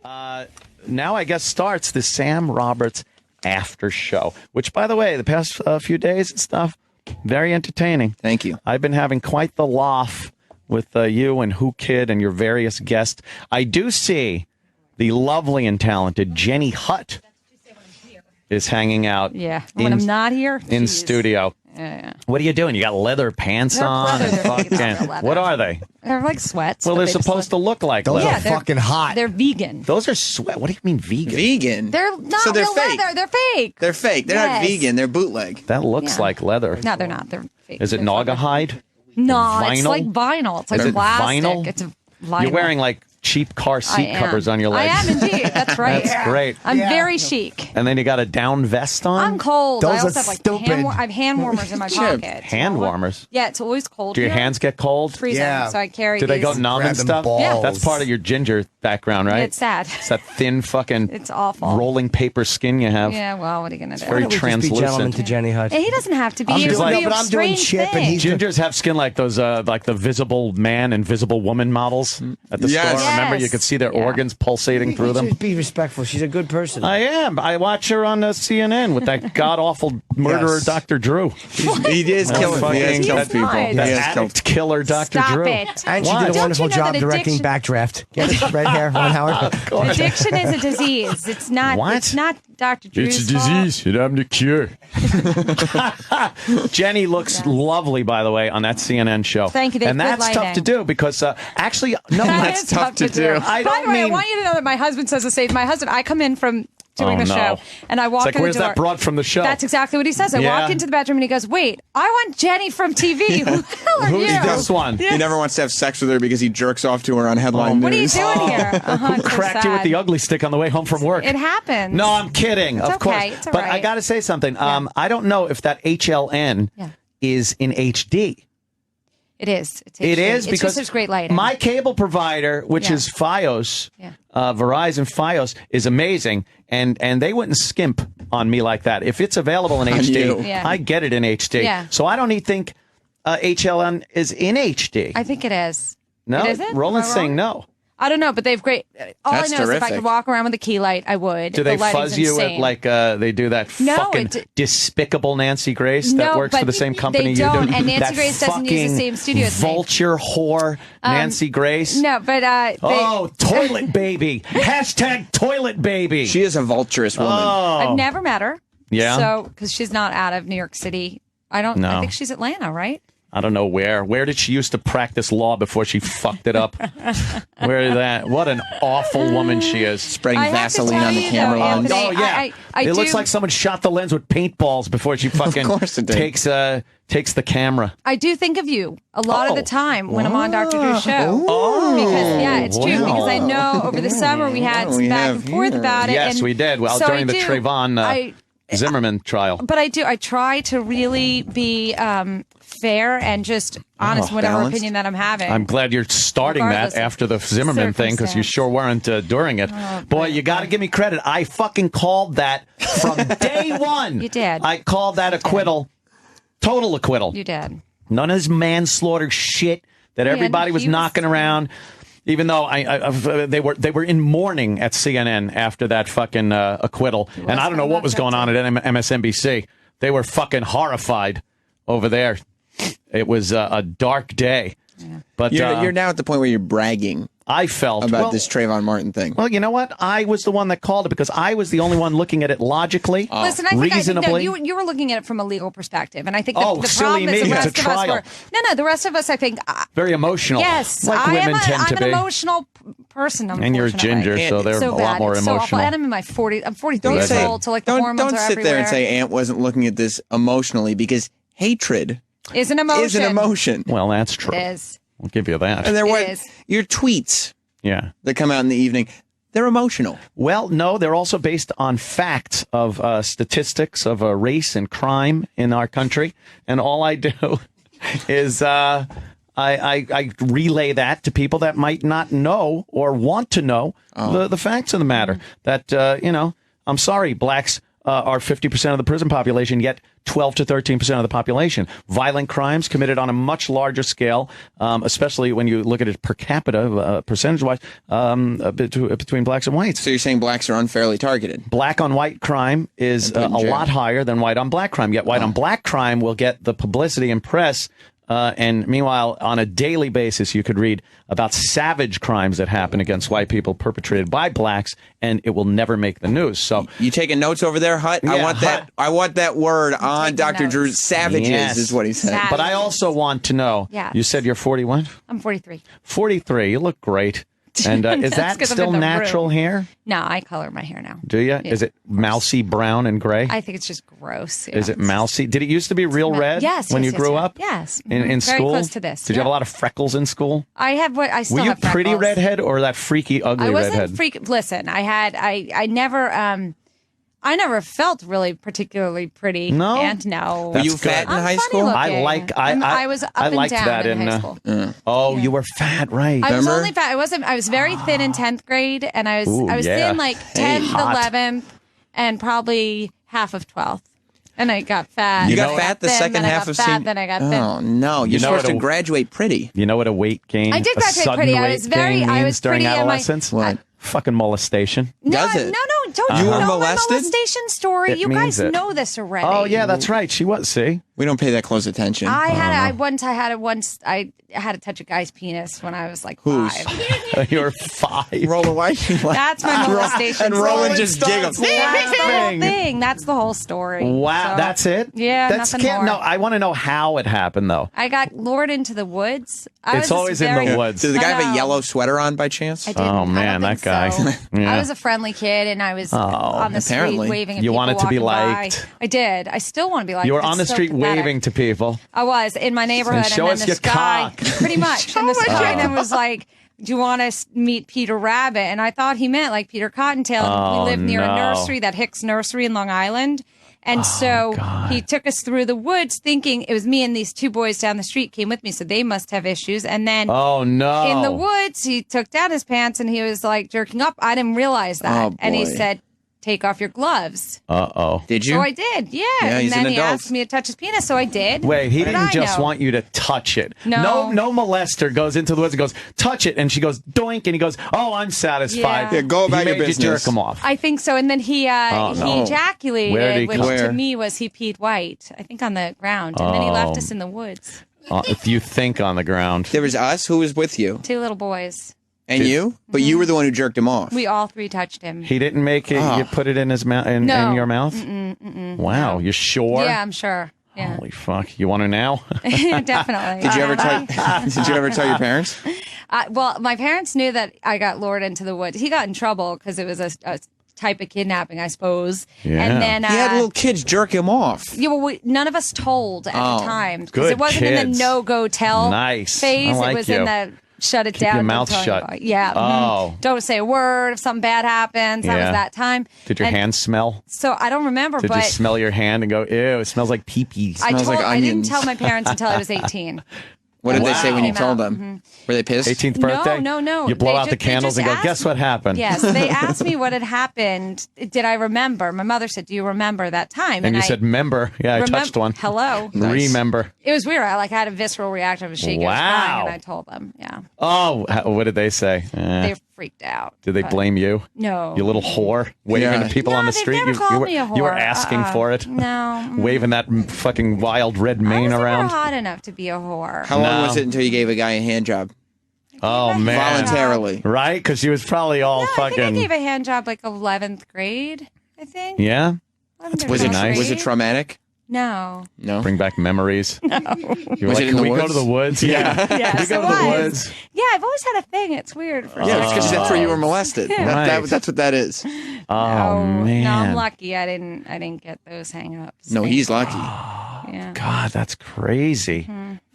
Now I guess starts the Sam Roberts after show, which, by the way, the past few days and stuff, very entertaining. Thank you. I've been having quite the laugh with you and Who Kid and your various guests. I do see the lovely and talented Jenny Hutt is hanging out. Yeah, when I'm not here. In studio. Yeah. What are you doing? You got leather pants on? What are they? They're like sweats. Well, they're supposed to look like those leather. are fucking hot. They're vegan. Those are sweat. What do you mean vegan? Vegan? They're not so they're real fake. leather. They're fake. They're fake. They're not vegan. They're bootleg. That looks like leather. No, they're not. They're fake. Is it Naugahyde? No, Vinyl? it's like vinyl. It's like Is it plastic. vinyl? It's a vinyl. You're wearing like cheap car seat covers on your legs. I am indeed. That's right. That's great. I'm very chic. And then you got a down vest on? I'm cold. Those I also are have like stupid. I have hand warmers in my pocket. Hand warmers? Yeah, it's always cold. Do your here. hands get cold? Freezing. Yeah. So I carry. Do they go these. numb Grab and them stuff? balls. Yeah. That's part of your ginger background, right? It's sad. It's that thin fucking It's awful. rolling paper skin you have. Yeah. Well, what are you gonna do? Very Why don't we just be translucent. gentlemen to Jenny Hutt? And he doesn't have to be. I'm It doing- would no, be a but I'm doing strange chip, and thing. he's Gingers have skin like those, like the Visible Man and Visible Woman models at the Yes. store. Remember, Yes. you could see their Yeah. organs pulsating through them. Just be respectful. She's a good person. I am. I watch her on CNN with that god awful murderer, Yes. Dr. Drew. He is killing. He has He's killed people. fine. He That has killed. addict killer, Dr. Stop Drew. it. And she Why? did a Don't wonderful you know job that directing addiction- Backdraft. Yes, red hair, Ron Howard. Addiction is a disease. It's not. What? It's not Dr. Drew's It's a disease. It I'm the cure. Jenny looks lovely, by the way, on that CNN show. Thank you. They have And good that's tough lighting. to do because actually, no, That that's is tough to do. I By don't the way, I mean- want you to know that my husband says the same. My husband, I come in from doing Oh, the no. show, and I walk It's like, in where's the door. that broad from the show? That's exactly what he says. I Yeah. walk into the bedroom, and he goes, "Wait, I want Jenny from TV. Who the hell are Who's you?" this one? He never wants to have sex with her because he jerks off to her on headline What are you news. doing here? Who cracked you with the ugly stick on the way home from work? It happens. No, I'm kidding. It's of course. okay. It's all but I right. got to say something. I don't know if that HLN is in HD. It is. It's It HD. is It's because just there's great lighting. my cable provider, which Yeah. is FiOS, Yeah. Verizon FiOS, is amazing, and they wouldn't skimp on me like that. If it's available in HD, you. Yeah. I get it in HD. Yeah. So I don't even think HLN is in HD. I think it is. No, It isn't? Roland's Am I saying wrong? no. I don't know, but they have great. All That's I know is if I terrific. could walk around with a key light, I would. Do they the lighting's fuzz you insane. at like they do that No, fucking it- despicable Nancy Grace that No, works for but the same company they you don't, do? and Nancy That Grace doesn't use the fucking same studio as me. vulture whore, Nancy Grace. No, but Oh, toilet baby. Hashtag toilet baby. She is a vulturous woman. I've never met her. Yeah? So because she's not out of New York City, I don't. No. I think she's Atlanta, right? I don't know where. Where did she used to practice law before she fucked it up? Where is that? What an awful woman she is. Spraying I have to Vaseline tell on the you, camera though, lens. Anthony, Oh yeah, I it looks do- like someone shot the lens with paintballs before she fucking course it did. takes the camera. I do think of you a lot of the Oh. time when I'm on Dr. Drew's show. Because yeah, it's true. Wow. Because I know over the summer we had some we back have and forth here. about it. Yes, and we did. Well, so during I the do- Trayvon Zimmerman trial. But I do. I try to really be fair and just honest, in whatever balanced. opinion that I'm having. I'm glad you're starting Regardless that of after the Zimmerman thing because you circumstance. sure weren't during it. Boy, you got to give me credit. I fucking called that from day one. You did. I called that acquittal. Total acquittal. You did. None of this manslaughter shit that everybody was he was- knocking around. Even though they were in mourning at CNN after that fucking acquittal, and I don't know what was going on at MSNBC. They were fucking horrified over there. It was a dark day. Yeah. But You're now at the point where you're bragging I felt about this Trayvon Martin thing. Well, you know what? I was the one that called it because I was the only one looking at it logically, Listen, I think reasonably. you were looking at it from a legal perspective, and I think Oh, the silly problem is me. the It's a rest of us trial. were no. The rest of us, I think, Very emotional. yes, like I am. women tend I'm to an be. emotional person. And you're a ginger, so they're so a lot bad. more It's so awful. emotional. And I'm in my 40s. I'm 43 Don't years say- old, so like the don't hormones are sit everywhere. there and say Aunt wasn't looking at this emotionally because hatred is an emotion. is an emotion. Well, that's true. It is. I'll give you that. And there were is. your tweets Yeah. that come out in the evening. They're emotional. Well, no, they're also based on facts of statistics of race and crime in our country. And all I do is I relay that to people that might not know or want to know the facts of the matter. That, I'm sorry, blacks are 50% of the prison population, yet 12 to 13% of the population. Violent crimes committed on a much larger scale, especially when you look at it per capita, percentage-wise, between blacks and whites. So you're saying blacks are unfairly targeted? Black on white crime is a lot higher than white on black crime, yet white on black crime will get the publicity and press. And meanwhile, on a daily basis, you could read about savage crimes that happen against white people perpetrated by blacks, and it will never make the news. So you taking notes over there, Hutt? Yeah, I want that. Hutt. I want that word on Dr. notes. Drew's. Savages is what he said. Savage. but I also want to know, Yes. you said you're 41? I'm 43. 43. You look great. And is That's that 'cause I'm still in the natural room. hair? No, I color my hair now. Do you? Yeah, Is it mousy brown and gray? I think it's just gross. Is it mousy? Did it used to be real red Yes. when yes, you yes, grew yes. up? Yes. In Mhm. school? Very close to this. Did you have a lot of freckles in school? I have what I still Were you have freckles. pretty redhead or that freaky, ugly I wasn't redhead? freak. Listen, I never felt really particularly pretty. No? And no. Were you That's fat good. in high funny school? looking. I was up I and liked down that in high school. Oh, you were fat, right? I was Remember? only fat. I was very thin in 10th grade, and I was yeah. thin like 10th, hot. 11th, and probably half of 12th. And I got fat. You then got I fat the thin, second then I half got of fat, senior. Then I got thin. Oh no! You're know supposed what to a- graduate pretty. You know what a weight gain? I did a graduate sudden pretty. I weight was very- gain I means was during pretty in my- adolescence. What? Fucking molestation. No, Does it? no, don't You you were know molested? my molestation story? It You means guys it. know this already. Oh yeah, that's right. She was. See, We don't pay that close attention. I had to touch a guy's penis when I was like Whose? 5. you're 5. Roll away. That's my molestation. And Roland story. just giggles. That's the whole laughing. thing. That's the whole story. Wow, So, that's it. Yeah, that's nothing more. No, I want to know how it happened though. I got lured into the woods. It's always in the woods. Does the guy I have a know. yellow sweater on by chance? I didn't. Oh, I don't man, think that guy. so. Yeah. I was a friendly kid, and I was on the apparently. street waving at You people wanted to be walking by. liked. I did. I still want to be liked. You were It's on the so street pathetic. waving to people. I was in my neighborhood, And show then us this your guy, cock. pretty much, and this guy then was like, "Do you want to meet Peter Rabbit?" And I thought he meant like Peter Cottontail. Oh, we lived near no. a nursery, that Hicks Nursery in Long Island. And so he took us through the woods thinking it was me, and these two boys down the street came with me, so they must have issues. And then Oh no! in the woods, he took down his pants and he was like jerking up. I didn't realize that. Oh, And he boy. said, "Take off your gloves." Uh-oh. Did you? So I did, yeah. Yeah, and he's then an he adult. asked me to touch his penis, so I did. Wait, he What did didn't I just know? want you to touch it. No. No molester goes into the woods and goes, touch it. And she goes, doink. And he goes, oh, I'm satisfied. Yeah. Yeah, go about he your made business. You jerk him off. I think so. And then he no. ejaculated, Where did he which come- to Where? me was he peed white, I think on the ground. And then he left us in the woods. If you think on the ground. There was us. Who was with you? 2 little boys. And you? But you were the one who jerked him off. We all 3 touched him. He didn't make it. You put it in his mouth, in your mouth. Wow, you sure? Yeah, I'm sure. Yeah, Holy fuck! You want to now? definitely. Did you ever tell? Did you ever tell your parents? Well, my parents knew that I got lured into the woods. He got in trouble because it was a type of kidnapping, I suppose. Yeah. And then He had little kids jerk him off. yeah, well, none of us told at the time because good it wasn't in kids. the no-go tell Nice. phase. I like it was you. in the shut it Keep down. your don't mouth tell shut. anybody. Yeah. Oh. Don't say a word if something bad happens. That Yeah. was that time. Did your And hand smell? So I don't remember, Did but you smell your hand and go, ew, it smells like pee-pee? Smells like I didn't onions. tell my parents until I was 18. What did they say when you Wow. told them? Were they pissed? 18th birthday? No. You blow They out the just- they candles just and go, asked guess what happened? Yes, they asked me what had happened. Did I remember? My mother said, "Do you remember that time?" And you I said, member. Yeah, I remem- touched one. Hello. Nice. Remember. It was weird. I had a visceral reaction. I was shaking. I was Wow. crying, and I told them. Yeah, Oh, what did they say? they freaked out. Did they But- blame you? No. You little whore waving Yeah. to people No, on the they've street. never called me a You were whore. asking for it. No. Waving that fucking wild red I mane was never around. hot enough to be a whore. How long No. was it until you gave a guy a hand job? Oh, man. Voluntarily. Right? Because she was probably all No, I think I fucking. gave a hand job like 11th grade. I think. Yeah? 11th or Was it 12th nice. Was it grade. traumatic? No. No. Bring back memories. No. You were Was like, it in can the we go woods? to the woods? Yeah. Can we Yes, go it to the was. woods? Yeah, I've always had a thing. It's weird. For Yeah, some because that's where you were kids. molested. Right. That's what that is. Oh, man. No, I'm lucky. I didn't get those hang-ups. No, he's lucky. Yeah. God, that's crazy.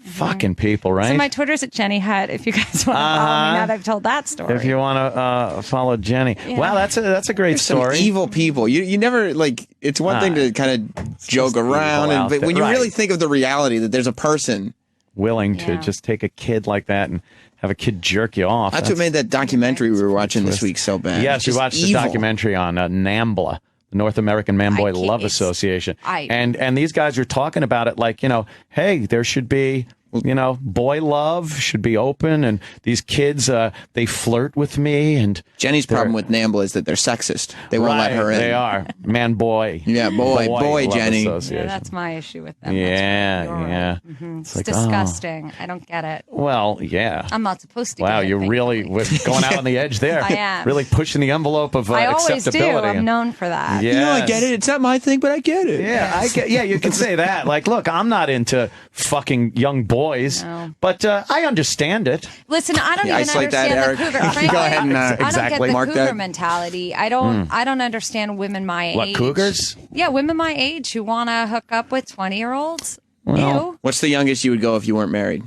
Fucking people, right? So my Twitter's at Jenny Hutt. If you guys want to follow me now that I've told that story. If you want to follow Jenny. Yeah. Wow, that's a great Some story. evil people. You never like. It's one thing to kind of joke just around, evil out but when there. you really Right. think of the reality that there's a person. Willing to Yeah. just take a kid like that and have a kid jerk you off. That's what made that documentary we were watching this week so bad. Yes, It's we just watched evil. the documentary on NAMBLA, the North American Man Boy can't- Love it's- Association. And these guys are talking about it like, hey, there should be, boy love should be open, and these kids, they flirt with me. And Jenny's problem with NAMBLA is that they're sexist. They won't let her in. They are. Man, boy. Yeah, boy, Love Jenny. Association. Yeah, that's my issue with them. Yeah, That's right. yeah. It's like, disgusting. I don't get it. Well, yeah. I'm not supposed to. Wow, get it, you're really thankfully. going out on the edge there. I am. Really pushing the envelope of I always do. acceptability. I'm known for that. Yeah. I get it. It's not my thing, but I get it. Yeah, I get. Yeah, you can say that. Like, look, I'm not into fucking young boys, No. but I understand it. Listen, I don't even isolate that, understand the Eric. cougar. Go ahead and I don't exactly. get the mark cougar that. mentality. I don't. I don't understand women my What, age. cougars? Yeah, women my age who want to hook up with 20-year-olds. Well- Ew. What's the youngest you would go if you weren't married?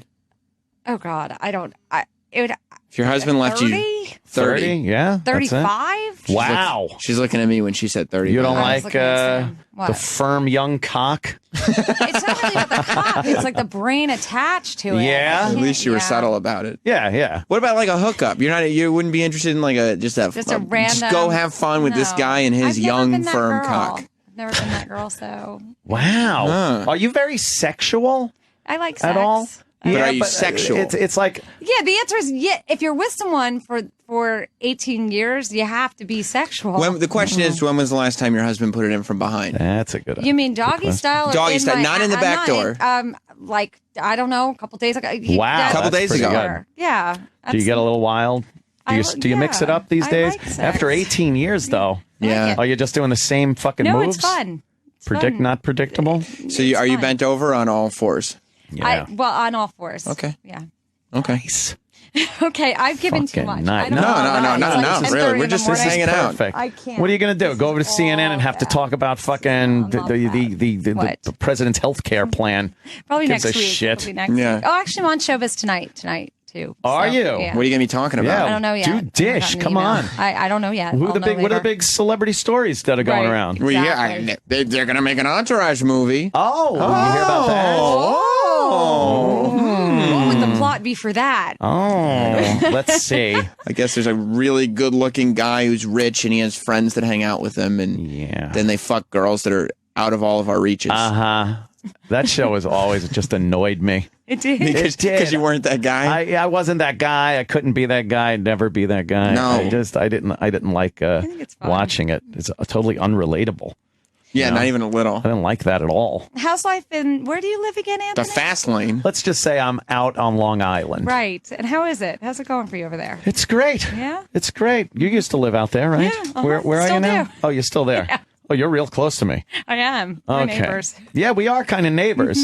Oh God, I don't. It would. If your husband left 30? you 30? Yeah. that's it. 35? Wow. She's looking at me when she said 30. You don't I was like looking at Sam. the What? firm young cock? It's not really about the cock. It's like the brain attached to it. Yeah? At least you were Yeah. subtle about it. Yeah, yeah. What about like a hookup? You wouldn't be interested in like Just a random. Just go have fun with this No. guy and his I've never young been that firm girl. cock. I've never been that girl, so Wow. Huh. Are you very sexual I like sex. at all? But are you sexual? It's like, Yeah, the answer is yeah. If you're with someone for 18 years, you have to be sexual. The question is, when was the last time your husband put it in from behind? that's a good You mean doggy style? Or Doggy in style, my- not in the I'm back not door. Like I don't know, a couple days ago. Wow, Couple that's days pretty ago. good. Yeah. Do you get a little wild? Do you mix it up these I days? like sex. After 18 years, though, Yeah. are you just doing the same fucking No, moves? it's fun. It's Predict, fun. not predictable. So are you fine. bent over on all fours? Yeah. Well, on all fours. Okay. Yeah. Okay. Nice. Okay, I've given too Fucking much. nice. I don't No, know. no, It's not like enough, 10:30 really. We're in the just morning. hanging out. Perfect. I can't. What are you going to do? Go over to CNN and have to talk about fucking the What? president's health care plan? Probably Gives next a week. shit. It'll be next Yeah. week. Oh, actually, I'm on Showbiz tonight too. Are you? Yeah. What are you going to be talking about? Yeah. I don't know yet. Do I haven't dish. gotten an Come email. on. I don't know yet. Who I'll the know big? What are the later. big celebrity stories that are going Right. around? Well, Exactly. they're going to make an Entourage movie. Oh, you hear about that? What would the plot be for that? Oh, let's see. I guess there's a really good-looking guy who's rich, and he has friends that hang out with him, and Yeah. then they fuck girls that are out of all of our reaches. That show has always just annoyed me. It did. It did. Because you weren't that guy. I wasn't that guy. I couldn't be that guy. I'd never be that guy. No. I didn't like think it's fun. watching it. It's totally unrelatable. Yeah, No. not even a little. I didn't like that at all. How's life in? Where do you live again, The Anthony? fast lane. Let's just say I'm out on Long Island. Right. And how is it? How's it going for you over there? It's great. Yeah? It's great. You used to live out there, right? Yeah, uh-huh. Where are Still you now? do. Oh, you're still there. Yeah. Oh, you're real close to me. I am. We're Okay. neighbors. Yeah, we are kind of neighbors.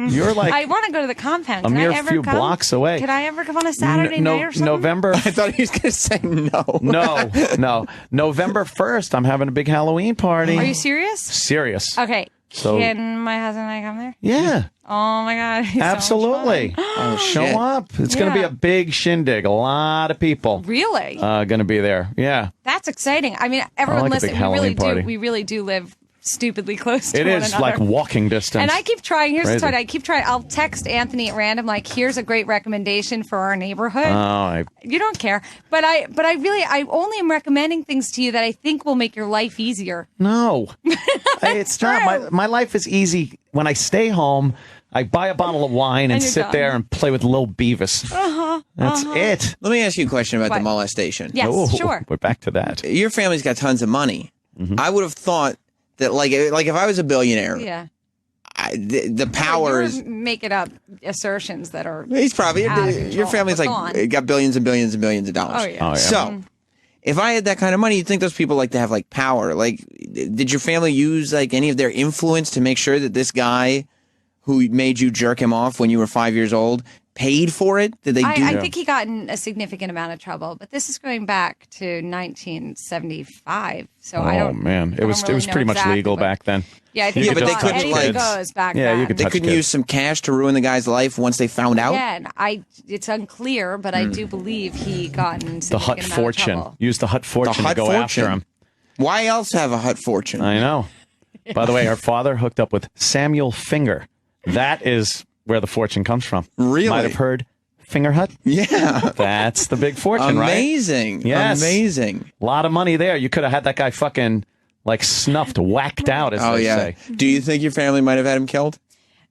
You're like I want to go to the compound. a Can mere I ever few come? blocks away. Could I ever come on a Saturday night or something? November. I thought he was going to say no. No. November 1st, I'm having a big Halloween party. Are you serious? Serious. Okay. So- Can my husband and I come there? Yeah. Oh my God. he's so much Absolutely. fun. Show shit. up. It's going to be Yeah. a big shindig. A lot of people Really? going to be there. Yeah. That's exciting. I mean, everyone like a listen. big Halloween party. We really do live stupidly close to It one is another. like walking distance. And I keep trying. Here's Crazy. what I keep trying. I'll text Anthony at random, like, "Here's a great recommendation for our neighborhood." You don't care, but I only am recommending things to you that I think will make your life easier. No. It's not. My life is easy when I stay home. I buy a bottle of wine and And you're sit done. there and play with Lil Beavis. That's it. Let me ask you a question about the What? molestation. Yes, Oh, sure. We're back to that. Your family's got tons of money. Mm-hmm. I would have thought that, like if I was a billionaire, Yeah. the power You're is. making up assertions that are. He's probably out of your control. family's But like go on. got billions and billions and billions of dollars. Oh, yeah. Oh, yeah. So, if I had that kind of money, you'd think those people like to have like power. Like, did your family use like any of their influence to make sure that this guy who made you jerk him off when you were 5 years old paid for it? Did they do? I think he got in a significant amount of trouble, but this is going back to 1975. So I Oh don't. man, I don't it really was know pretty much exactly legal what- back then. Yeah, I think Yeah, it's but they not- couldn't, anything like- goes back. Yeah, you then. could They touch couldn't kids. use some cash to ruin the guy's life once they found out. Again, it's unclear, but I do believe he got in The Hutt significant amount of fortune. trouble. Use the Hutt fortune Hutt to go after fortune. him. Why else have a Hutt fortune? I know. By the way, our father hooked up with Samuel Finger. That is where the fortune comes from. Really? Might have heard Finger Hut. Yeah. That's the big fortune, right? Amazing. Yes. Amazing. A lot of money there. You could have had that guy fucking like snuffed, whacked out, as Oh they yeah. say. Do you think your family might have had him killed?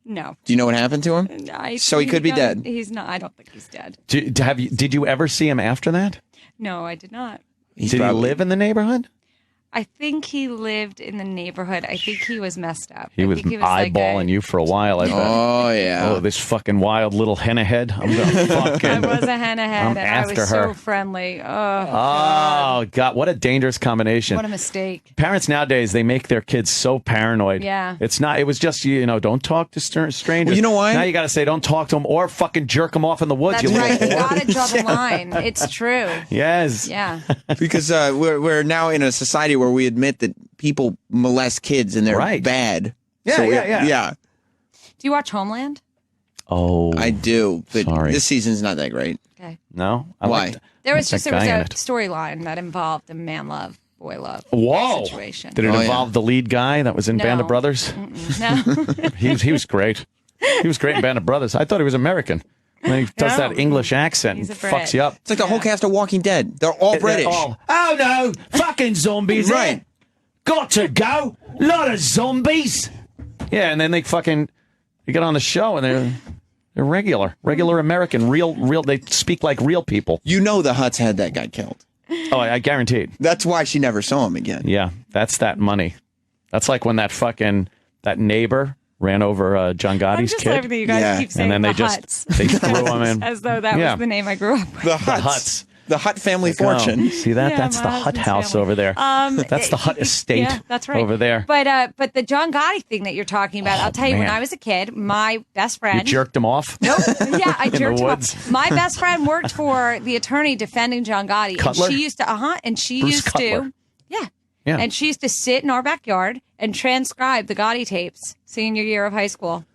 No. Do you know what happened to him? So he could be dead. He's not. I don't think he's dead. Did you ever see him after that? No, I did not. He's Did probably- he live in the neighborhood? I think he lived in the neighborhood. I think he was messed up. He I was think eyeballing you for a while, I bet. Oh yeah. Oh, this fucking wild little henna head. I'm going to I fucking... was a henna head, I'm and I after was her. so friendly. Oh, God, what a dangerous combination. What a mistake. Parents nowadays, they make their kids so paranoid. Yeah. It was just, don't talk to strangers. Well, you know why? Now you got to say, don't talk to them or fucking jerk them off in the woods. That's you right. You little whore. got to draw the line. It's true. Yes. Yeah. Because we're now in a society where we admit that people molest kids and they're Right. bad. Yeah, yeah. Do you watch Homeland? Oh. I do, but Sorry. this season's not that great. Okay. No? Why? There was That just there was guy in a it. storyline that involved a man love, boy love Whoa. situation. Did it Oh, involve the lead guy that was in Band of No. Brothers? No. He was great. He was great in Band of Brothers. I thought he was American. And then he does No. that English accent and He's a fucks Brit. you up. It's like the whole cast of Walking Dead. They're all British. Oh no, fucking zombies. Right. Right. Got to go. Lot of zombies. Yeah, and then they get on the show and they're regular American, real. They speak like real people. You know the Hutts had that guy killed. Oh, I guarantee it. That's why she never saw him again. Yeah, that's that money. That's like when that neighbor ran over John I'm Gotti's just kid. loving that you guys Yeah. keep saying And then the they Hutts. they threw him in. As though that Yeah. was the name I grew up with. The Hutts. Hutts. The Hutt family Oh, fortune. see that? Yeah, That's my the Hutt husband's house family. over there. That's the Hutt estate. Yeah, that's right. Over there. But the John Gotti thing that you're talking about, I'll tell you, when man. I was a kid, my best You friend. jerked him off? Nope. Yeah, I the jerked him woods? off. My best friend worked for the attorney defending John Gotti. Cutler? And she used to, and she Bruce used Cutler. to, yeah. Yeah. And she used to sit in our backyard and transcribe the Gotti tapes senior year of high school.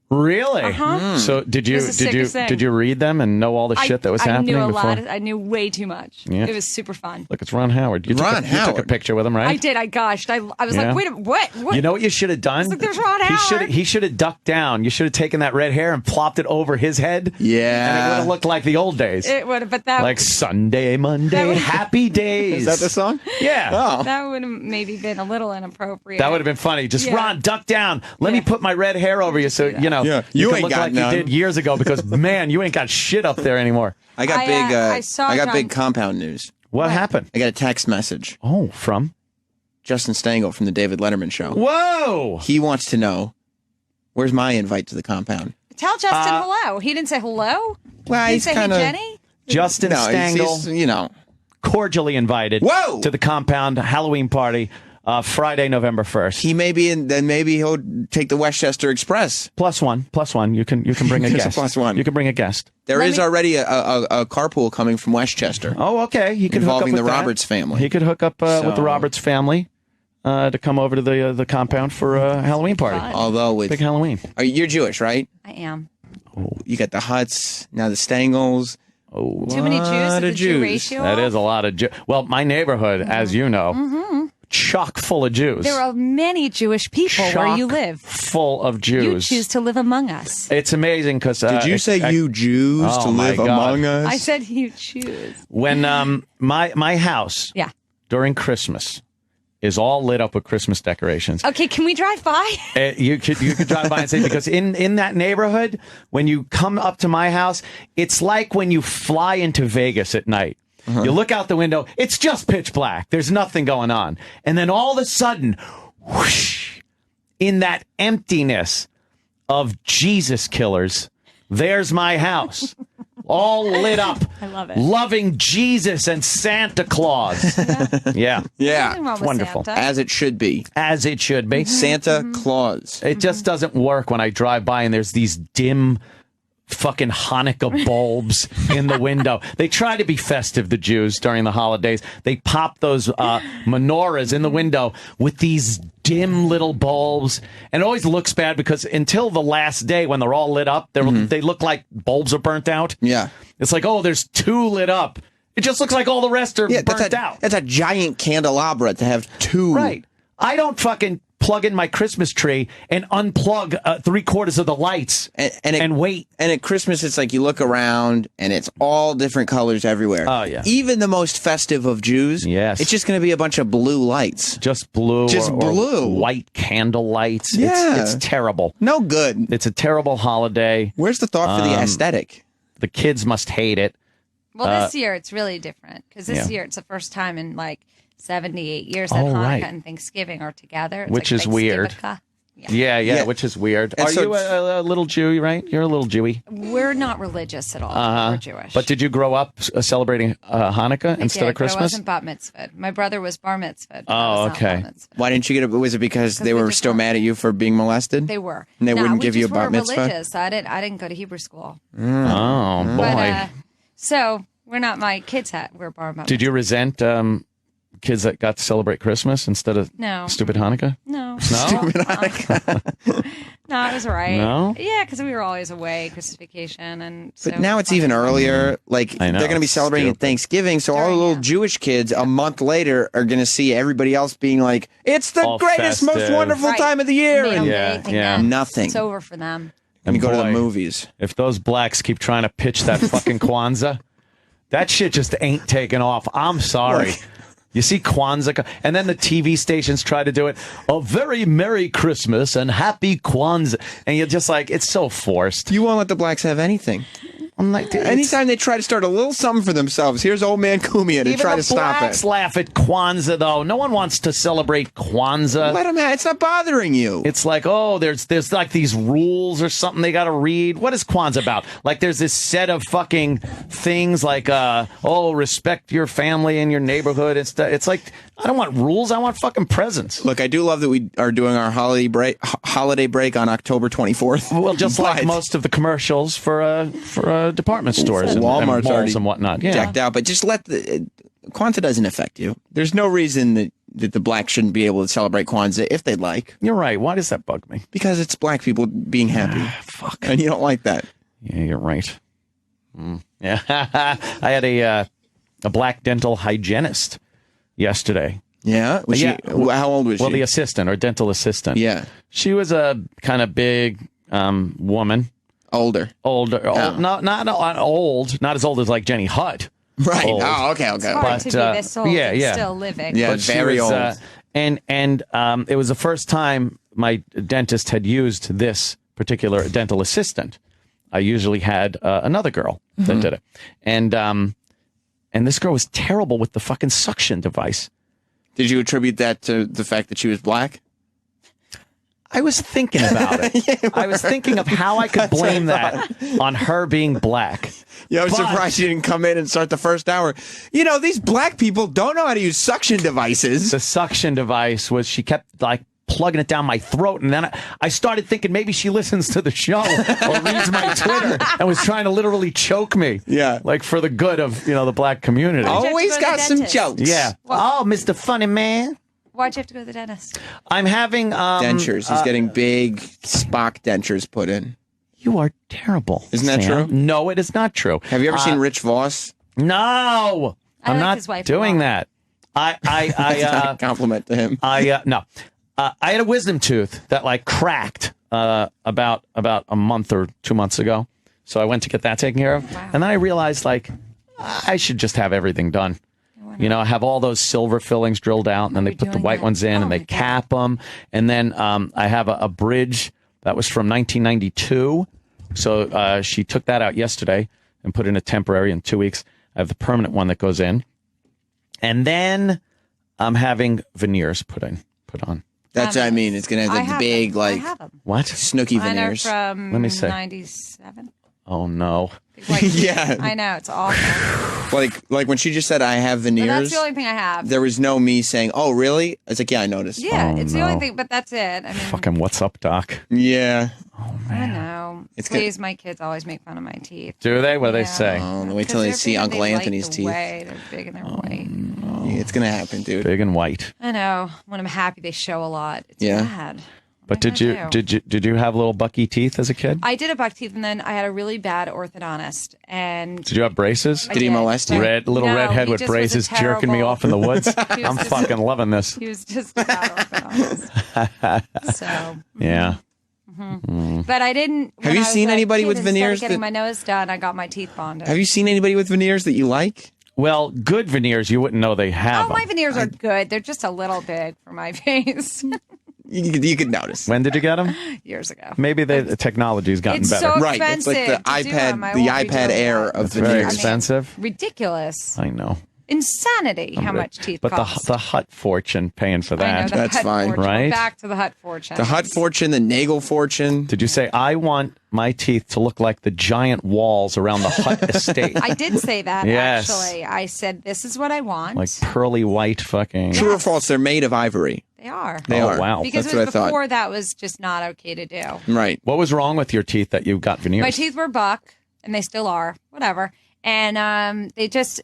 Really? Uh-huh. So did you It was the sickest thing. did you read them and know all the shit that was happening I knew a before? lot. I knew way too much. Yeah. It was super fun. Look, it's Ron Howard. You Ron took a Howard. picture with him, right? I did. I gushed. I was Yeah. like, wait a minute, what? You know what you should have done? like, there's Ron Howard. He should have ducked down. You should have taken that red hair and plopped it over his head. Yeah. And it would have looked like the old days. It would have, but that Like Sunday, Monday, would- happy days. Is that the song? Yeah. Oh. that would have maybe been a little inappropriate. That would have been funny. Just Yeah. Ron, duck down. Let me Yeah. put my red hair over you, so you know Yeah. you You can ain't look got like none. you did years ago. Because man, you ain't got shit up there anymore. I got I saw I got John- big compound news. What happened? I got a text message. Oh, from Justin Stengel from the David Letterman show. whoa. He wants to know, where's my invite to the compound? Tell Justin hello. He didn't say hello. Well, He he's didn't say, kind of hey, Jenny. Justin Stengel he's, cordially invited Whoa! to the compound Halloween party Friday, November 1st. he may be in. Then maybe he'll take the Westchester Express. Plus one. You can bring a There's a guest. plus one. You can bring a guest. There Let is me- already a carpool coming from Westchester. Oh, okay. He could Involving hook up the with that. Roberts family. He could hook up with the So- Roberts family to come over to the compound for a Halloween party. Fun. Although with Big Halloween. you're Jewish, right? I am. You got the Hutts, now the Stengels. Oh, Too many Jews. Is Lot the of Jew Jews. ratio? that is a lot of Well, my neighborhood, as you know, chock full of Jews. There are many Jewish people where you Chock live. full of Jews. You choose to live among us. It's amazing because Did you say you Jews Oh, to my live God. among us? I said you choose. when my house Yeah. during Christmas is all lit up with Christmas decorations. Okay, can we drive by? You could drive by and say, because in that neighborhood, when you come up to my house, it's like when you fly into Vegas at night. You look out the window, it's just pitch black. There's nothing going on. And then all of a sudden, whoosh, in that emptiness of Jesus killers, there's my house. All lit up. I love it. Loving Jesus and Santa Claus. Yeah. yeah, Nothing wrong with wonderful. Santa. as it should be. As it should be. Santa Claus. It just doesn't work when I drive by and there's these dim fucking Hanukkah bulbs in the window. They try to be festive, the Jews, during the holidays. They pop those menorahs in the window with these dim little bulbs. And it always looks bad because until the last day when they're all lit up, they look like bulbs are burnt out. Yeah. It's like, oh, there's two lit up. It just looks like all the rest are Yeah, burnt that's out. a giant candelabra to have two. Right. I don't fucking plug in my Christmas tree and unplug 3/4 of the lights and wait. And at Christmas, it's like you look around and it's all different colors everywhere. Oh, yeah. Even the most festive of Jews. Yes. It's just going to be a bunch of blue lights. Just blue. Blue. Or white candle lights. Yeah. It's terrible. No good. It's a terrible holiday. Where's the thought for the aesthetic? The kids must hate it. Well, this year it's really different because this year it's the first time in like 78 years that Hanukkah right. and Thanksgiving are together. It's Which like is weird. Thanksgiving. Yeah, which is weird. And Are so you a little Jew, right? You're a little Jewy. We're not religious at all. We're Jewish. But did you grow up celebrating Hanukkah instead of Christmas? But I wasn't bat mitzvahed. My brother was bar mitzvahed. Oh, okay. Why didn't you get it? Was it because they we were just still weren't. mad at you for being molested? They were. And they wouldn't we give you a just bat weren't mitzvah? religious. I didn't go to Hebrew school. Oh, boy. But, so we're not. My kids were bar mitzvahed. Did you resent kids that got to celebrate Christmas instead of No. stupid Hanukkah? No. Stupid No, it was all right. No? Yeah, because we were always away Christmas vacation, and But now it's even earlier. Like I know, they're going to be it's celebrating at stupid. Thanksgiving, so all the little Jewish kids a month later are going to see everybody else being like, "It's the All greatest, most festive. wonderful Right. time of the year," Nailed and it. Yeah, They think yeah. that nothing. It's over for them. And you go to the boy, movies. If those blacks keep trying to pitch that fucking Kwanzaa, that shit just ain't taking off. I'm sorry. Look. You see Kwanzaa, and then the TV stations try to do it. A very Merry Christmas and Happy Kwanzaa. And you're just like, it's so forced. You won't let the blacks have anything. I'm like, dude, Anytime they try to start a little something for themselves, here's old man Cumia to even try the to stop blacks it. laugh at Kwanzaa, though. No one wants to celebrate Kwanzaa. Let them have. It's not bothering you. It's like, oh, there's like these rules or something they got to read. What is Kwanzaa about? Like, there's this set of fucking things like, respect your family and your neighborhood. It's like, I don't want rules. I want fucking presents. Look, I do love that we are doing our holiday break on October 24th. Well, just like But most of the commercials for department stores and Walmart's malls already and whatnot. Yeah. decked out, but just let the Kwanzaa doesn't affect you. There's no reason that the blacks shouldn't be able to celebrate Kwanzaa if they'd like, You're right. Why does that bug me? because it's black people being happy. Fuck. And you don't like that. Yeah, you're right. Yeah. I had a black dental hygienist yesterday. Yeah? Was Yeah. how old was Well, she? the assistant or dental assistant. Yeah. She was a kind of big woman. Older. Older. Oh. Not old. Not as old as like Jenny Hutt. Right. Old. Oh, okay. It's hard to be this old yeah, and yeah. still living. Yeah. But she very was, old. And it was the first time my dentist had used this particular dental assistant. I usually had another girl that did it. And this girl was terrible with the fucking suction device. Did you attribute that to the fact that she was black? I was thinking about it. I was thinking of how I could blame that on her being black. Yeah, I was But- surprised you didn't come in and start the first hour. You know, these black people don't know how to use suction devices. The suction device was, she kept like plugging it down my throat, and then I started thinking maybe she listens to the show or reads my Twitter and was trying to literally choke me. Yeah. Like for the good of, the black community. you have to Always go to got the some dentist? jokes. Yeah. Oh, Mr. Funny Man. Why'd you have to go to the dentist? I'm having Dentures. He's getting big Spock dentures put in. You are terrible. Isn't that Sam. true? No, it is not true. Have you ever seen Rich Voss? No, I I'm like not his wife a doing lot. that. Not a compliment to him. No. I had a wisdom tooth that like cracked about a month or 2 months ago. So I went to get that taken care of. Wow. And then I realized like I should just have everything done. I have all those silver fillings drilled out, and then Are they we put the doing white that? ones in, Oh and they my God. cap them. And then I have a bridge that was from 1992. So she took that out yesterday and put in a temporary in 2 weeks. I have the permanent one that goes in. And then I'm having veneers put on. That's what I mean. It's going to I have the have big, them. I like, have them. What? snooky Mine are veneers. from Let me see. 97. Oh, no. Big white teeth. Yeah. I know, it's awful. Like when she just said, I have But veneers, that's the only thing I have. there was no me saying, oh, really? I was like, yeah, I noticed. Yeah, Oh, it's the only no. thing, but that's it. I mean, Fucking what's up, Doc? Yeah. I know. It's good. Please, my kids always make fun of my teeth. Do they? What do they Yeah. say? Oh, wait till Because they they're see big and Uncle they light Anthony's the teeth. way. They're big and they're white. Yeah, it's going to happen, dude. Big and white. I know. When I'm happy, they show a lot. It's Yeah. bad. But did you have little bucky teeth as a kid? I did have buck teeth, and then I had a really bad orthodontist. And Did you have braces? Did he molest you? Little No, redhead he with just was a braces jerking me terrible- off in the woods. He was I'm just- fucking loving this. He was just a bad orthodontist. So, Yeah. but I didn't. Have you seen anybody with veneers Getting that- my nose done, I got my teeth bonded. Have you seen anybody with veneers that you like? Well, good veneers, you wouldn't know they have Oh, my them. veneers are good. They're just a little big for my face. You could notice. When did you get them? Years ago. Maybe the technology's gotten It's better. so Right, it's like the expensive to do iPad, them. I the won't be iPad doing Air that. of It's very veneers. expensive. Ridiculous. I know. Insanity how much teeth But cost. the Hutt fortune paying for I know, that. the That's Hutt fine. fortune. Right? Back to the Hutt fortune. The Hutt fortune, the Nagel fortune. Did you say, I want my teeth to look like the giant walls around the Hutt estate? I did say that, Yes. actually. I said, this is what I want. Like pearly white fucking. True or false? They're made of ivory. They are. They Oh, are. wow. Because That's it what I was thought. before that was just not okay to do. Right. What was wrong with your teeth that you got veneers? My teeth were buck, and they still are, whatever. And they just,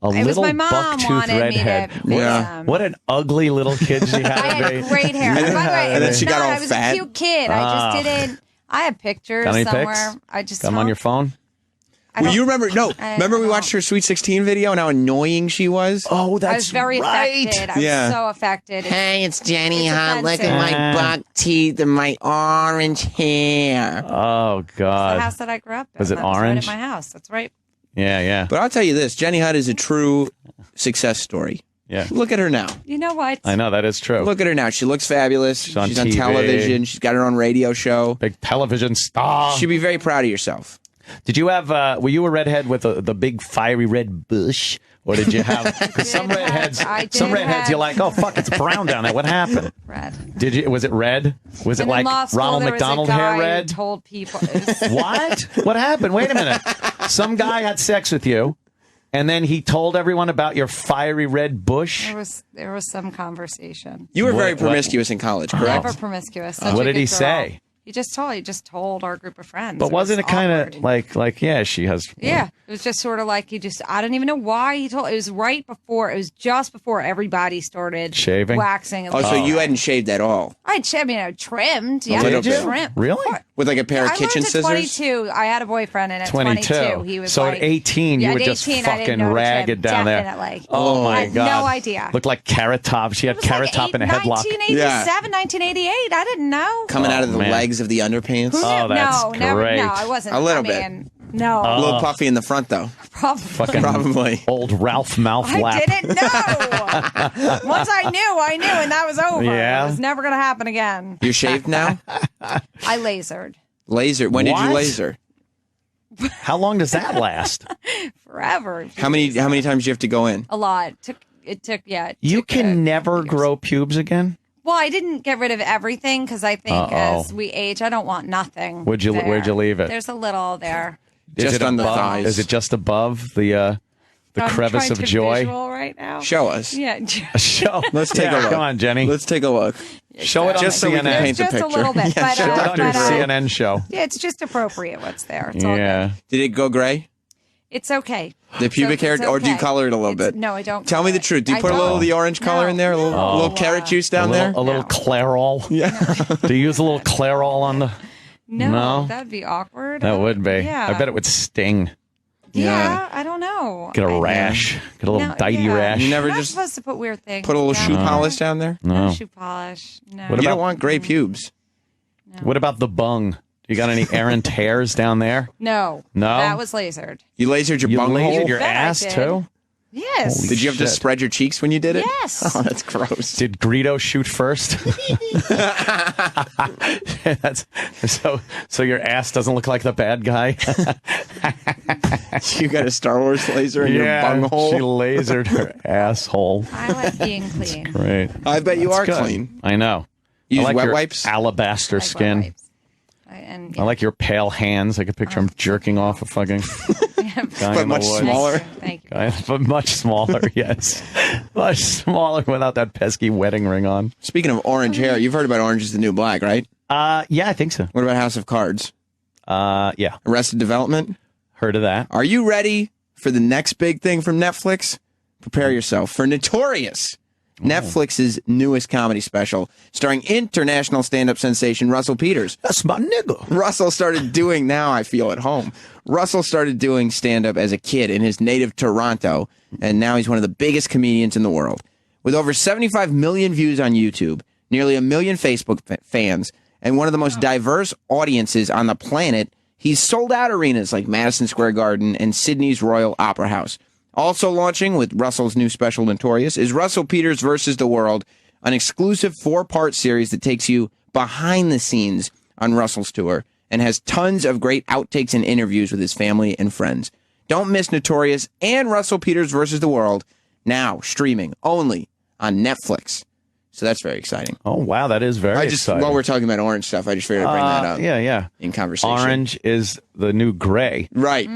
A it was little my mom buck-toothed wanted redhead. me to fix Yeah. them. What an ugly little kid she had. I to be. had great hair. By the way, And then she got all I was fat. a cute kid. I Ah. just didn't. I have pictures Got any somewhere. pics? I just Got them on your phone? I Well, don't- you remember? No, I remember we don't. watched her Sweet 16 video and how annoying she was. Oh, that's I was very affected. I was Yeah. so affected. Hey, it's Jenny It's Hutt. Look at offensive. my buck teeth and my orange hair. Oh, It's the God. house that I grew up in. Was it That right orange? at my house. That's right. Yeah, yeah. But I'll tell you this: Jenny Hutt is a true success story. Yeah. Look at her now. You know what? I know, that is true. Look at her now. She looks fabulous. She's on She's on TV. television. She's got her own radio show. Big television star. She'd be very proud of yourself. Did you have, were you a redhead with the big fiery red bush? Or did you have, because some did have- redheads, I some did redheads have- you're like, oh, fuck, it's brown down there. What happened? Red. Did you, was it red? Was it And in like law school, Ronald there was a McDonald guy hair who red? Told people. It was, What? What happened? Wait a minute. Some guy had sex with you, and then he told everyone about your fiery red bush. there was some conversation. You were What- very what- promiscuous in college, correct? Never promiscuous. Such What a did he good girl. say? He just told our group of friends. But wasn't it was kind awkward. of like, yeah, she has. Yeah, it was just sort of like I don't even know why he told. It was right before. It was just before everybody started Shaving? waxing. Oh, so you hadn't shaved at all I trimmed. Yeah, little I bit. trimmed. Really? with like a pair of I kitchen learned at scissors. 22. I had a boyfriend, and at 22, he was so like, at 18, you yeah, were at just 18, I didn't fucking know to trim. ragged down there. Definitely. Oh, my I had God. no idea. Looked like Carrot Top. She had It was Carrot like Top in a headlock. 1987, 1988. I didn't know. Coming out of the man. legs of the underpants. Who Oh, knew? that's no, never. great. No, I wasn't. A little I bit. mean, No, A little puffy in the front, though. probably. Fucking Probably. old Ralph mouth I lap. didn't know. Once I knew, and that was over. Yeah. It was never going to happen again. You're shaved now? I lasered Laser. When did you What? laser? How long does that last? forever. How many times do you have to go in? A lot. It took. You took, can never years. grow pubes again? Well, I didn't get rid of everything because I think Uh-oh. as we age, I don't want nothing. Where'd you there. leave it? There's a little there. Is Just it on the above- thighs. Is it just above the I'm crevice trying of to joy? visual right now. Show us. Yeah. Show. Let's take a look. Come on, Jenny. Let's take a look. Show it on Just so we can CNN. paint There's the just a picture. little bit, Yeah, but, show Show it it uh, on your but, uh, CNN show. Yeah, it's just appropriate what's there. It's all Yeah. good. Did it go gray? It's okay. The pubic hair, It's or do you okay. color it a little It's- bit? No, I don't. Tell me color the truth. Do you I put a little don't. of the orange color in there? A little carrot juice down there? A little No. Clairol. Yeah. Do you use a little Clairol on the? No, No? that'd be awkward. That would be. Yeah. I bet it would sting. Yeah, I don't know. Get a rash. Get a little No, ditey yeah. rash. You never You're not just supposed to put weird things. put a little down shoe there. polish down there? No No. shoe polish. No. What You about- don't want gray pubes. What about the bung? You got any errant hairs down there? No. No? That was lasered. You lasered your You bunghole? lasered your Bet I ass did. too? Yes. Did you have to Shit. spread your cheeks when you did it? Yes. Oh, that's gross. Did Greedo shoot first? That's so your ass doesn't look like the bad guy. You got a Star Wars laser in your bunghole? she lasered her asshole. I like being clean. Right. I bet you are Good. clean. I know. You I use like wet your wipes? alabaster I like skin. wet wipes. And, I like your pale hands. I could picture him jerking off a fucking guy But in the much woods. smaller. Thank you. But much smaller, yes. Much smaller without that pesky wedding ring on. Speaking of orange hair, you've heard about Orange is the New Black, right? Yeah, I think so. What about House of Cards? Yeah, Arrested Development? heard of that. Are you ready for the next big thing from Netflix? Prepare yourself for Notorious. Netflix's newest comedy special, starring international stand-up sensation Russell Peters. That's my nigga. Russell started doing, now I feel at home. Russell started doing stand-up as a kid in his native Toronto, and now he's one of the biggest comedians in the world. With over 75 million views on YouTube, nearly 1 million Facebook fans, and one of the most diverse audiences on the planet, he's sold out arenas like Madison Square Garden and Sydney's Royal Opera House. Also launching with Russell's new special Notorious is Russell Peters versus the World, an exclusive 4-part series that takes you behind the scenes on Russell's tour and has tons of great outtakes and interviews with his family and friends. Don't miss Notorious and Russell Peters versus the World, now streaming only on Netflix. So that's very exciting. Oh, wow, that is very exciting. While we're talking about orange stuff, I just figured I'd bring that up. Yeah. In conversation. Orange is the new gray. Right.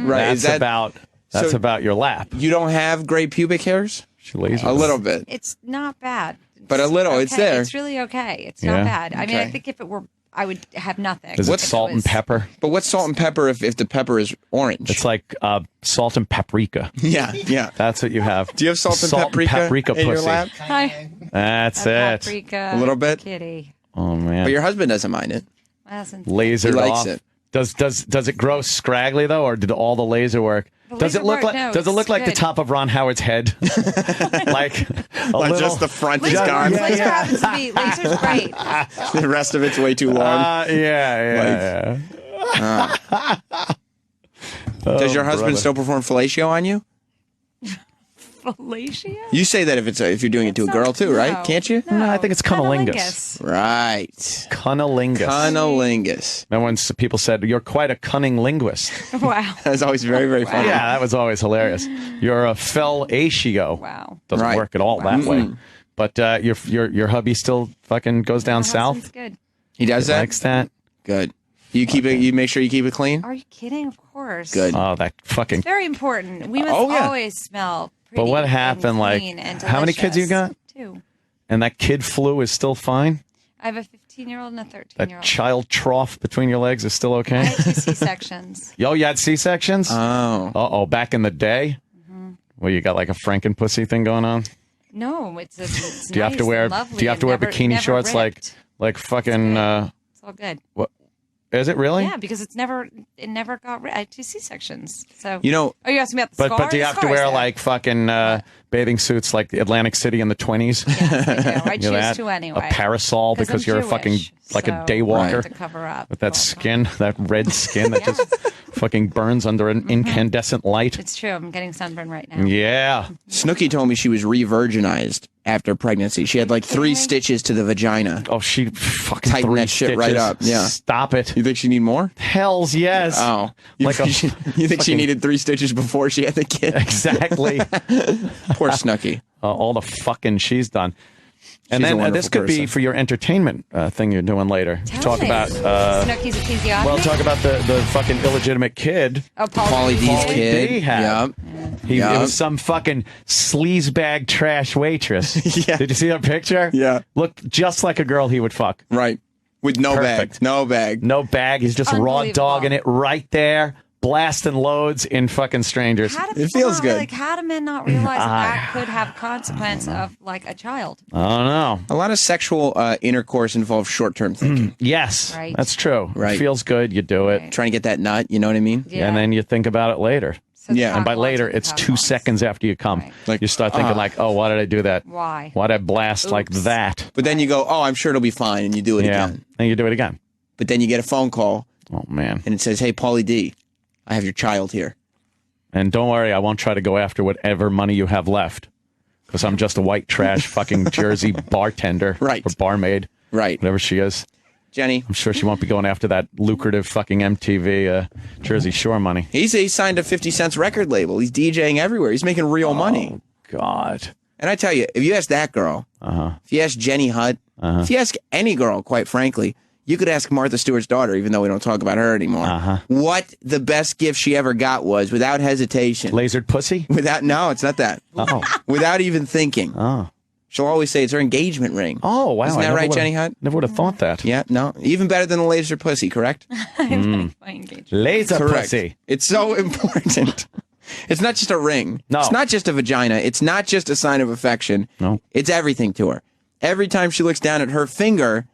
That's about your lap. You don't have gray pubic hairs? A little bit. It's not bad. But a little, okay. it's there. It's really okay. It's not bad. I mean, I think if it were, I would have nothing. Is it salt and pepper? But what's salt and pepper if the pepper is orange? It's like salt and paprika. Yeah. That's what you have. Do you have salt and paprika in pussy. your lap? Hi. That's it. Paprika. A little bit? Kitty. Oh, man. But your husband doesn't mind it. Lasered he likes off. it. Does it grow scraggly, though, or did all the laser work? Does it look like the top of Ron Howard's head? like just the front is gone? Laser happens to be, laser's great. The rest of it's way too long. Yeah. Does your husband still perform fellatio on you? Fellatio? You say that if you're doing it to a girl too, right? Can't you? No, I think it's cunnilingus. Right. Cunnilingus. And when people said, you're quite a cunning linguist. Wow. That was always very, very funny. Yeah, that was always hilarious. You're a fellatio. Wow. Doesn't work at all that way. But your hubby still fucking goes down south? Good. He does that? Likes that? Good. You make sure you keep it clean? Are you kidding? Of course. Good. Oh, that fucking... It's very important. We must always smell pretty. But what happened, and how many kids you got? 2. And that kid flu is still fine? I have a 15-year-old and a 13-year-old. That child trough between your legs is still okay? I had 2 C-sections. Yo, you had C-sections? Oh. Uh-oh, back in the day? Well, you got like a Frankenpussy thing going on? No, it's do you have to wear bikini shorts ripped. like fucking It's all good. What is it really? Yeah, because it never got rid. I had 2 C-sections. So are you asking me about the scars? But do you have to wear like fucking bathing suits like Atlantic City in the 20s? Yes, I do. I choose to anyway. A parasol because you're I'm fucking Jewish, like a day walker to cover up with that skin, that red skin that just fucking burns under an incandescent light. It's true. I'm getting sunburn right now. Yeah. Snooki told me she was re-virginized after pregnancy. She had like 3 stitches to the vagina. Oh, she fucking tightened 3 that shit stitches. right up. Yeah. Stop it. You think she need more? Hells yes. Oh. You think she needed 3 stitches before she had the kid? Exactly. Poor Snooki. All the fucking she's done. And She's then this could be person. for your entertainment thing you're doing later. Tell me. About Snooki's episiotomy? well, talk about the fucking illegitimate kid. Oh, Pauly D's kid. D had. Yep. It was some fucking sleazebag trash waitress. Yeah. Did you see that picture? Yeah. Looked just like a girl he would fuck. Right. With no Perfect. bag. No bag. No bag. He's just raw Unbelievable. dogging it right there, blasting loads in fucking strangers. It feels good. How do men not realize that could have consequence of like a child? I don't know. A lot of sexual intercourse involves short-term thinking. Yes, Right. that's true. Right. It feels good. You do it. Right. Trying to get that nut, you know what I mean? Yeah. And then you think about it later. So the Yeah. And by cock later, wants it's the 2 cock wants. seconds after you come. Right. Like, You start thinking like, oh, why did I do that? Why? Why did I blast like Oops. that? But then you go, oh, I'm sure it'll be fine, and you do it Yeah. again. And you do it again. But then you get a phone call, Oh, man. and it says, hey, Pauly D, I have your child here. And don't worry, I won't try to go after whatever money you have left. Because I'm just a white trash fucking Jersey bartender. Right. Or barmaid. Right. Whatever she is. Jenny, I'm sure she won't be going after that lucrative fucking MTV Jersey Shore money. he signed a 50 Cents record label. He's DJing everywhere. He's making real money. Oh, God. And I tell you, if you ask that girl, if you ask Jenny Hutt, if you ask any girl, quite frankly, you could ask Martha Stewart's daughter, even though we don't talk about her anymore, what the best gift she ever got was, without hesitation. Lasered pussy? No, it's not that. Oh. Without even thinking. Oh. She'll always say it's her engagement ring. Oh, wow. Isn't that right, Jenny Hutt? Never would have thought that. Yeah, no. Even better than the laser pussy, correct? Laser Correct. pussy. It's so important. It's not just a ring. No. It's not just a vagina. It's not just a sign of affection. No. It's everything to her. Every time she looks down at her finger,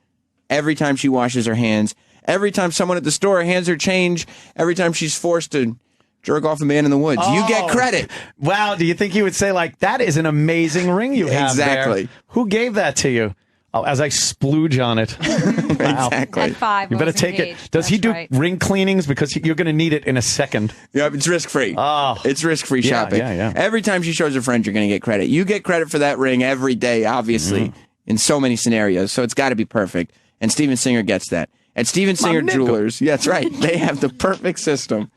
every time she washes her hands, every time someone at the store hands her change, every time she's forced to jerk off a man in the woods, you get credit. Wow, do you think you would say, like, that is an amazing ring you have Exactly. there? Who gave that to you? Oh, as I splooge on it. Wow. Exactly. At 5, You I better was take engaged. it. Does he That's do right. ring cleanings? Because you're going to need it in a second. Yeah, it's risk-free. Oh. It's risk-free Yeah, shopping. yeah. Every time she shows her friend, you're going to get credit. You get credit for that ring every day, obviously, in so many scenarios. So it's got to be perfect. And Steven Singer gets that. At Steven Singer nigga. Jewelers, yeah, that's right. They have the perfect system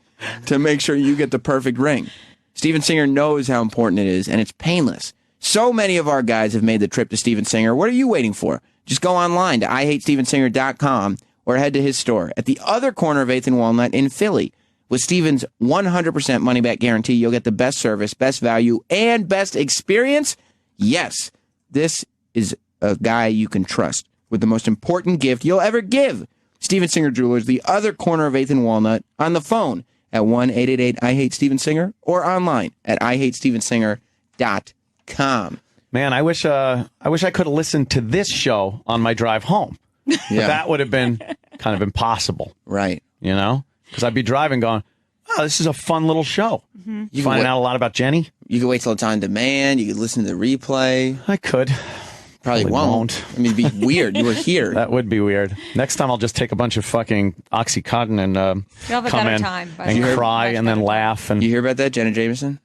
to make sure you get the perfect ring. Steven Singer knows how important it is, and it's painless. So many of our guys have made the trip to Steven Singer. What are you waiting for? Just go online to IHateStevenSinger.com or head to his store at the other corner of 8th and Walnut in Philly. With Steven's 100% money-back guarantee, you'll get the best service, best value, and best experience. Yes, this is a guy you can trust with the most important gift you'll ever give. Steven Singer Jewelers, the other corner of 8th and Walnut, on the phone at 1-888-I-HATE-STEVEN-SINGER or online at IHateStevenSinger.com. Man, I wish I could have listened to this show on my drive home. But that would have been kind of impossible, Right. you know? Because I'd be driving going, oh, this is a fun little show. You Finding can out a lot about Jenny. You can wait till it's on demand. You can listen to the replay. I could. Probably won't. I mean, it'd be weird. You were here. That would be weird. Next time I'll just take a bunch of fucking Oxycontin and You'll have a come better in time, by the and way. cry Much and then better time. laugh. And You hear about that, Jenna Jameson?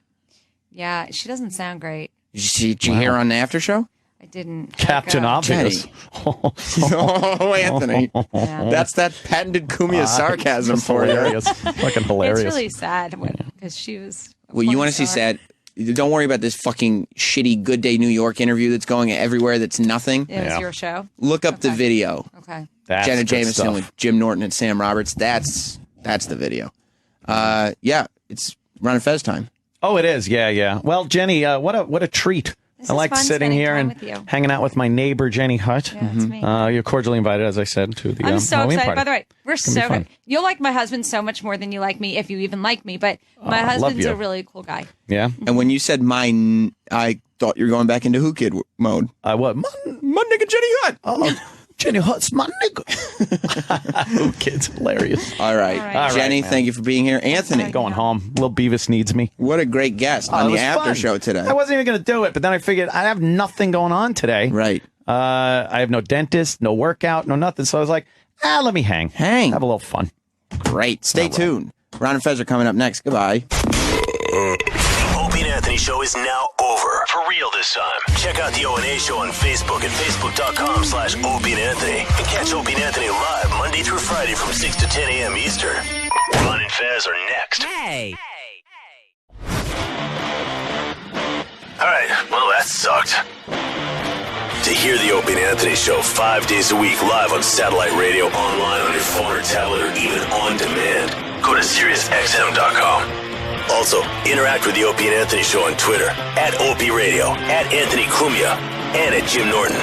Yeah, she doesn't sound great. Did you hear her on the after show? I didn't. Captain Obvious. Oh, Anthony. Yeah. That's that patented Cumia sarcasm That's for you. hilarious. Fucking hilarious. It's really sad because she was. a Well, you porn want to see star. sad? Don't worry about this fucking shitty Good Day New York interview that's going everywhere that's nothing. It was Yeah. your show. Look up the Okay. video. Okay. That's Jenna good Jameson stuff. with Jim Norton and Sam Roberts. That's the video. Yeah, it's Ron and Fez time. Oh, it is. Yeah, yeah. Well, Jenny, what a treat. This I is like fun sitting spending here time and with you. hanging out with my neighbor, Jenny Hutt. Yeah, it's me. You're cordially invited, as I said, to the I'm so Halloween excited. party. By the way, we're gonna be so fun. good. You'll like my husband so much more than you like me, if you even like me. But my I love husband's you. a really cool guy. Yeah. And when you said mine, I thought you were going back into Who Kid mode. What? My nigga Jenny Hutt. Oh, Jenny Hutt's my nigga. Who Kid's hilarious. All right. All right. Jenny, man. thank you for being here. Anthony, Going home. Little Beavis needs me. what a great guest Oh, on it the was after fun. show today. I wasn't even going to do it, but then I figured I have nothing going on today. Right. I have no dentist, no workout, no nothing. So I was like, let me hang. Hang. Have a little fun. Great. Stay tuned. Ron and Fez are coming up next. Goodbye. Opie and Anthony show is now over. For real this time. Check out the O&A show on Facebook at facebook.com/Opie and Anthony. And catch Opie and Anthony live Monday through Friday from 6 to 10 a.m. Eastern. Ron and Fez are next. Hey. All right, well, that sucked. To hear the Opie and Anthony show 5 days a week live on satellite radio, online on your phone or tablet, or even on demand, go to SiriusXM.com. Also, interact with the Opie and Anthony show on Twitter, @Opie Radio, @Anthony Cumia, and @Jim Norton.